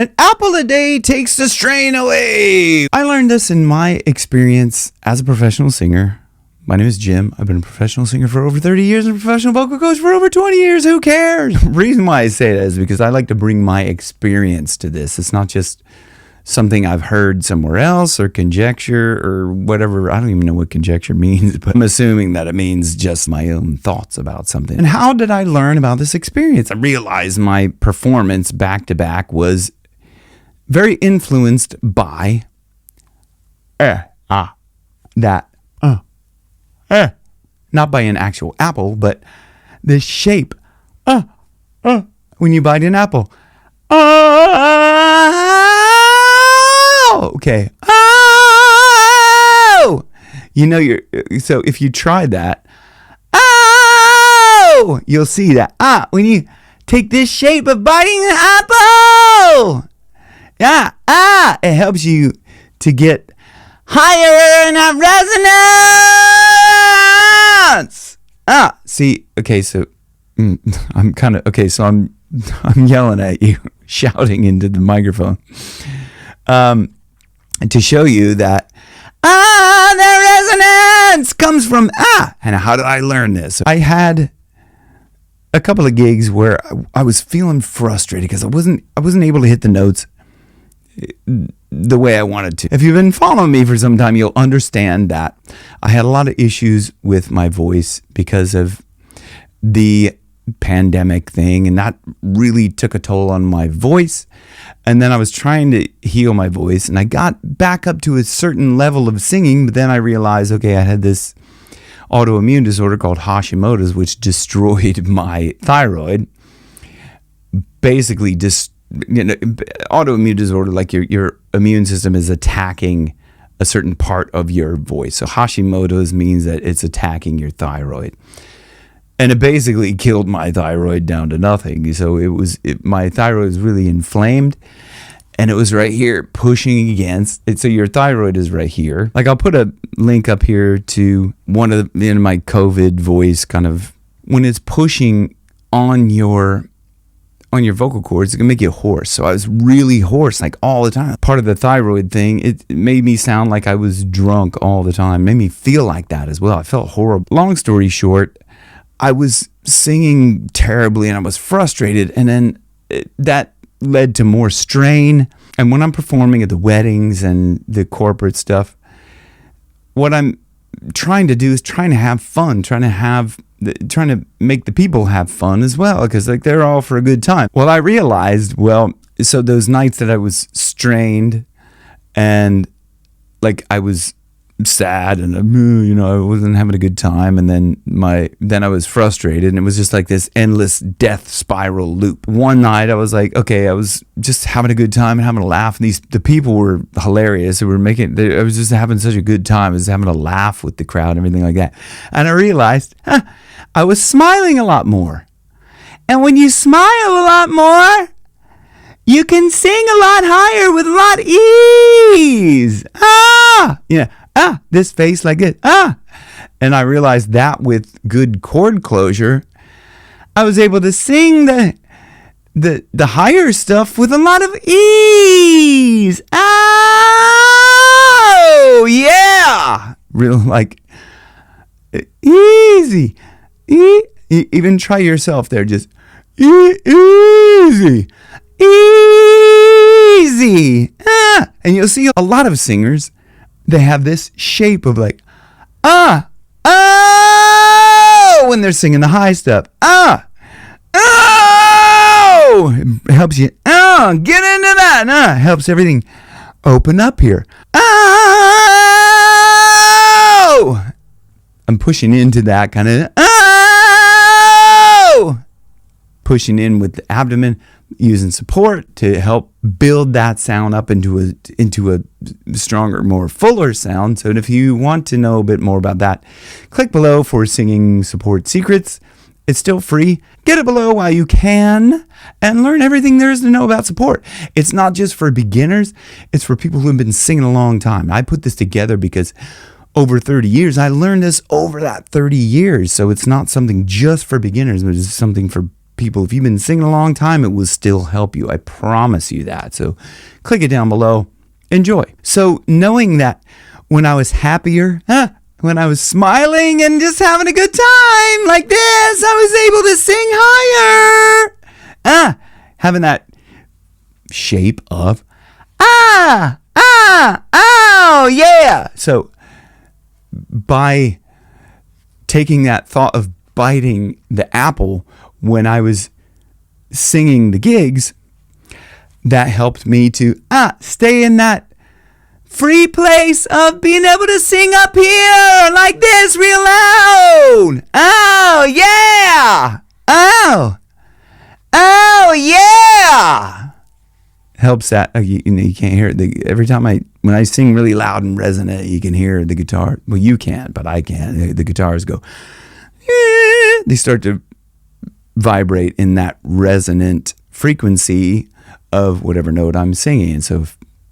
An apple a day takes the strain away. I learned this in my experience as a professional singer. My name is Jim. I've been a professional singer for over 30 years and a professional vocal coach for over 20 years. Who cares? The reason why I say that is because I like to bring my experience to this. It's not just something I've heard somewhere else or conjecture or whatever. I don't even know what conjecture means, but I'm assuming that it means just my own thoughts about something. And how did I learn about this experience? I realized my performance back to back was very influenced by not by an actual apple, but the shape when you bite an apple. Okay. Oh! You know, so if you try that, you'll see that. When you take this shape of biting an apple. It helps you to get higher in that resonance. See, okay, so I'm yelling at you, shouting into the microphone, to show you that the resonance comes from And how did I learn this? I had a couple of gigs where I was feeling frustrated because I wasn't able to hit the notes the way I wanted to. If you've been following me for some time, you'll understand that I had a lot of issues with my voice because of the pandemic thing, and that really took a toll on my voice. And then I was trying to heal my voice, and I got back up to a certain level of singing, but then I realized, okay, I had this autoimmune disorder called Hashimoto's, which destroyed my thyroid. Basically, autoimmune disorder, like your immune system is attacking a certain part of your voice. So Hashimoto's means that it's attacking your thyroid. And it basically killed my thyroid down to nothing. So my thyroid was really inflamed, and it was right here pushing against it. So your thyroid is right here. Like, I'll put a link up here to one of my COVID voice, kind of when it's pushing on your vocal cords, it can make you hoarse. So I was really hoarse, like all the time. Part of the thyroid thing, it made me sound like I was drunk all the time. It made me feel like that as well. I felt horrible. Long story short, I was singing terribly and I was frustrated, and then that led to more strain. And when I'm performing at the weddings and the corporate stuff, what I'm trying to do is trying to have fun, trying to make the people have fun as well, because like they're all for a good time. Well, I realized, so those nights that I was strained and like I was sad and I wasn't having a good time, and then I was frustrated, and it was just like this endless death spiral loop. One night I was like, okay, I was just having a good time and having a laugh, and the people were hilarious. I was just having such a good time. I was having a laugh with the crowd and everything like that, and I realized I was smiling a lot more. And when you smile a lot more, you can sing a lot higher with a lot of ease. This face like it. And I realized that with good chord closure, I was able to sing the higher stuff with a lot of ease. Oh, yeah. Real like easy. Even try yourself there. Just easy. Easy. And you'll see a lot of singers, they have this shape of like, when they're singing the high stuff. It helps you, get into that. Helps everything open up here. I'm pushing into that kind of, pushing in with the abdomen, using support to help build that sound up into a stronger, more fuller sound. So if you want to know a bit more about that, click below for singing support secrets. It's still free. Get it below while you can and learn everything there is to know about support. It's not just for beginners. It's for people who have been singing a long time. I put this together because over 30 years, I learned this over that 30 years. So it's not something just for beginners, but it's something for people, if you've been singing a long time, it will still help you. I promise you that. So click it down below. Enjoy. So knowing that when I was happier, when I was smiling and just having a good time like this, I was able to sing higher. Having that shape of, oh, yeah. So by taking that thought of biting the apple when I was singing the gigs, that helped me to stay in that free place of being able to sing up here like this real loud. Oh, yeah. Oh, yeah. Helps that. You can't hear it. Every time when I sing really loud and resonant, you can hear the guitar. Well, you can't, but I can. The guitars go, they start to vibrate in that resonant frequency of whatever note I'm singing. And so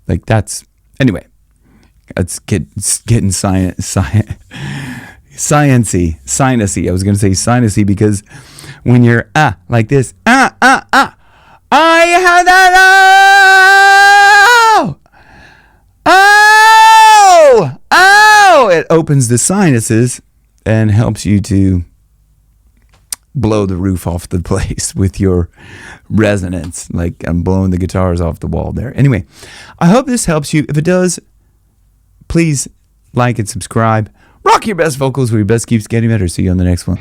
like that's, anyway, it's getting sciencey. I was going to say sinusy because when you're like this, I have that, it opens the sinuses and helps you to blow the roof off the place with your resonance, like I'm blowing the guitars off the wall there. Anyway, I hope this helps you. If it does, please like and subscribe. Rock your best vocals where your best keeps getting better. See you on the next one.